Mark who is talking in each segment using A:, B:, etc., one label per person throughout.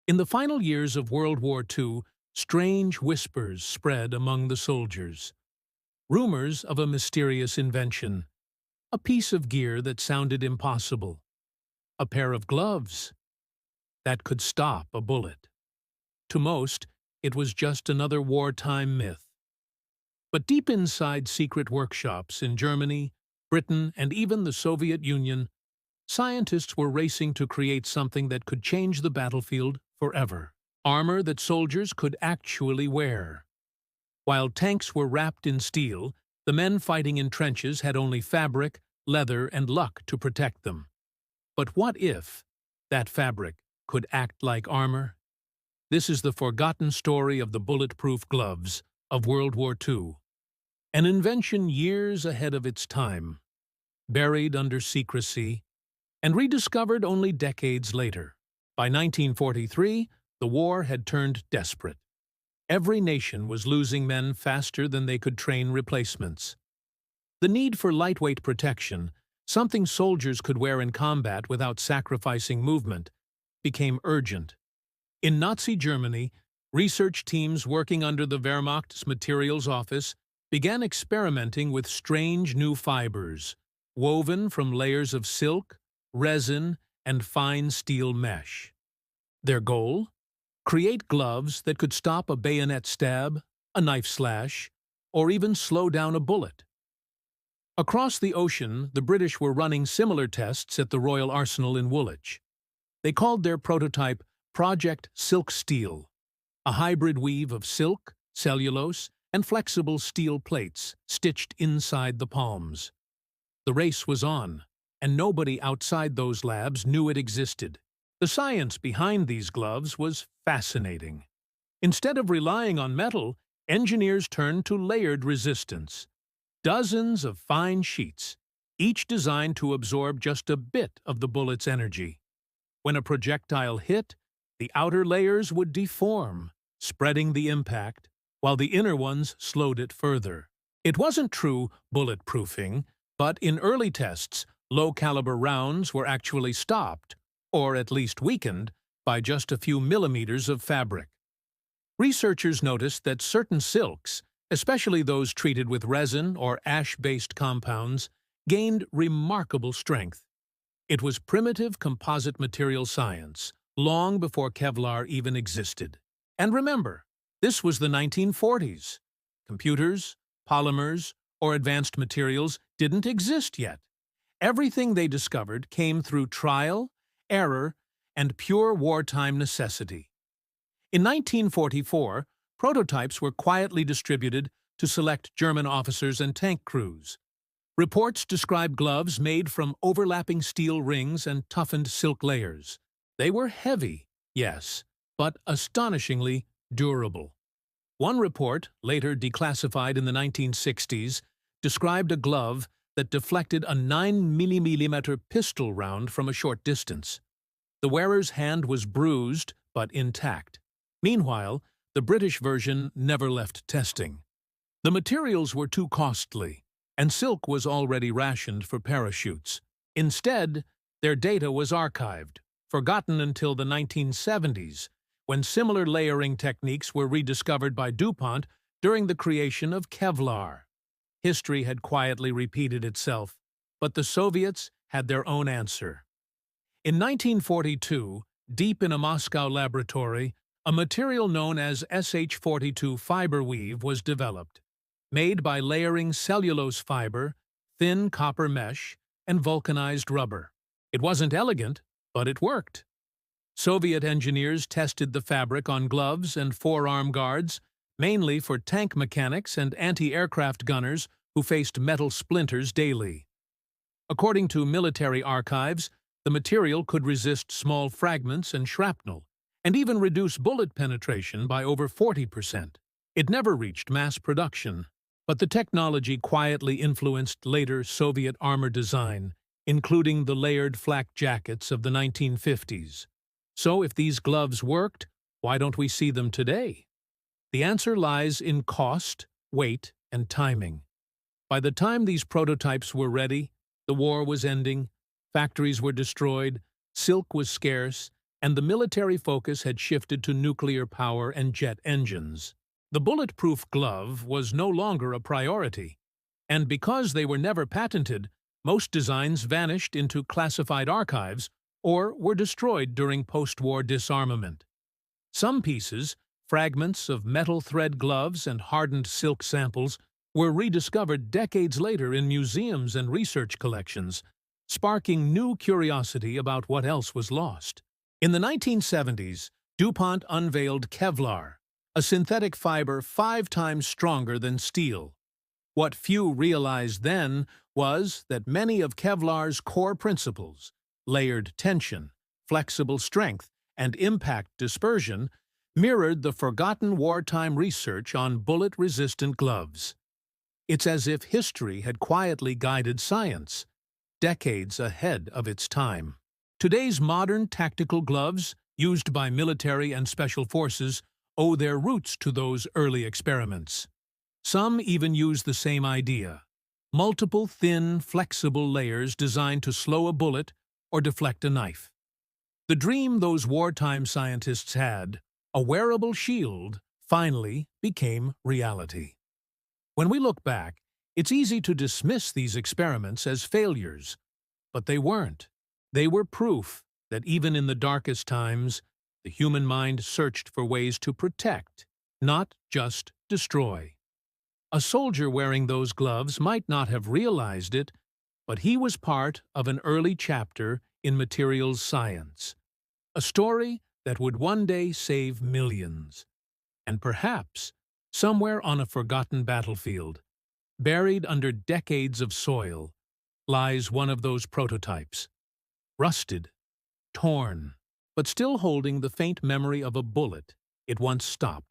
A: In the final years of World War II, strange whispers spread among the soldiers. Rumors of a mysterious invention, a piece of gear that sounded impossible, a pair of gloves that could stop a bullet. To most, it was just another wartime myth. But deep inside secret workshops in Germany, Britain, and even the Soviet Union, scientists were racing to create something that could change the battlefield forever. Armor that soldiers could actually wear. While tanks were wrapped in steel, the men fighting in trenches had only fabric, leather, and luck to protect them. But what if that fabric could act like armor? This is the forgotten story of the bulletproof gloves of World War II, an invention years ahead of its time, buried under secrecy, and rediscovered only decades later. By 1943, the war had turned desperate. Every nation was losing men faster than they could train replacements. The need for lightweight protection, something soldiers could wear in combat without sacrificing movement, became urgent. In Nazi Germany, research teams working under the Wehrmacht's materials office began experimenting with strange new fibers, woven from layers of silk, resin, and fine steel mesh. Their goal? Create gloves that could stop a bayonet stab, a knife slash, or even slow down a bullet. Across the ocean, the British were running similar tests at the Royal Arsenal in Woolwich. They called their prototype Project Silk Steel, a hybrid weave of silk, cellulose, and flexible steel plates stitched inside the palms. The race was on, and nobody outside those labs knew it existed. The science behind these gloves was fascinating. Instead of relying on metal, engineers turned to layered resistance. Dozens of fine sheets, each designed to absorb just a bit of the bullet's energy. When a projectile hit, the outer layers would deform, spreading the impact, while the inner ones slowed it further. It wasn't true bulletproofing, but in early tests, low-caliber rounds were actually stopped, or at least weakened, by just a few millimeters of fabric. Researchers noticed that certain silks, especially those treated with resin or ash-based compounds, gained remarkable strength. It was primitive composite material science, long before Kevlar even existed. And remember, this was the 1940s. Computers, polymers, or advanced materials didn't exist yet. Everything they discovered came through trial, error, and pure wartime necessity. In 1944, prototypes were quietly distributed to select German officers and tank crews. Reports describe gloves made from overlapping steel rings and toughened silk layers. They were heavy, yes, but astonishingly durable. One report, later declassified in the 1960s, described a glove that deflected a 9mm pistol round from a short distance. The wearer's hand was bruised, but intact. Meanwhile, the British version never left testing. The materials were too costly, and silk was already rationed for parachutes. Instead, their data was archived, forgotten until the 1970s, when similar layering techniques were rediscovered by DuPont during the creation of Kevlar. History had quietly repeated itself, but the Soviets had their own answer. In 1942, deep in a Moscow laboratory, a material known as SH42 fiber weave was developed, made by layering cellulose fiber, thin copper mesh, and vulcanized rubber. It wasn't elegant, but it worked. Soviet engineers tested the fabric on gloves and forearm guards, mainly for tank mechanics and anti-aircraft gunners who faced metal splinters daily. According to military archives, the material could resist small fragments and shrapnel, and even reduce bullet penetration by over 40%. It never reached mass production, but the technology quietly influenced later Soviet armor design, including the layered flak jackets of the 1950s. So if these gloves worked, why don't we see them today? The answer lies in cost, weight, and timing. By the time these prototypes were ready, the war was ending, factories were destroyed, silk was scarce, and the military focus had shifted to nuclear power and jet engines. The bulletproof glove was no longer a priority, and because they were never patented, most designs vanished into classified archives or were destroyed during post-war disarmament. Some pieces, fragments of metal thread gloves and hardened silk samples, were rediscovered decades later in museums and research collections, sparking new curiosity about what else was lost. In the 1970s, DuPont unveiled Kevlar, a synthetic fiber 5 times stronger than steel. What few realized then was that many of Kevlar's core principles, layered tension, flexible strength, and impact dispersion, mirrored the forgotten wartime research on bullet-resistant gloves. It's as if history had quietly guided science, decades ahead of its time. Today's modern tactical gloves, used by military and special forces, owe their roots to those early experiments. Some even use the same idea: multiple thin, flexible layers designed to slow a bullet or deflect a knife. The dream those wartime scientists had, a wearable shield, finally became reality. When we look back, it's easy to dismiss these experiments as failures, but they weren't. They were proof that even in the darkest times, the human mind searched for ways to protect, not just destroy. A soldier wearing those gloves might not have realized it, but he was part of an early chapter in materials science, a story that would one day save millions. And perhaps, somewhere on a forgotten battlefield, buried under decades of soil, lies one of those prototypes, rusted, torn, but still holding the faint memory of a bullet it once stopped.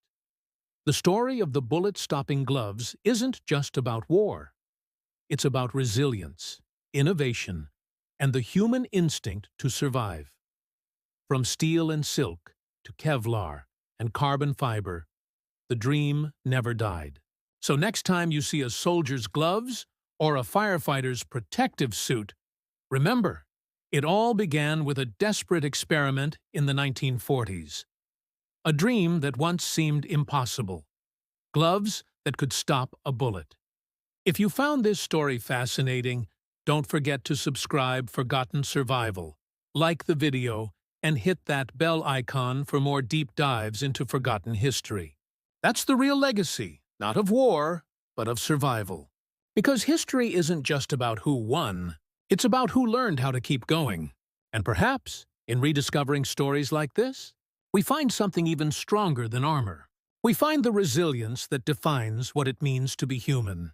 A: The story of the bullet-stopping gloves isn't just about war. It's about resilience, innovation, and the human instinct to survive. From steel and silk to Kevlar and carbon fiber, the dream never died. So next time you see a soldier's gloves or a firefighter's protective suit, remember, it all began with a desperate experiment in the 1940s. A dream that once seemed impossible. Gloves that could stop a bullet. If you found this story fascinating, don't forget to subscribe for Forgotten Survival, like the video, and hit that bell icon for more deep dives into forgotten history. That's the real legacy, not of war, but of survival. Because history isn't just about who won, it's about who learned how to keep going. And perhaps, in rediscovering stories like this, we find something even stronger than armor. We find the resilience that defines what it means to be human.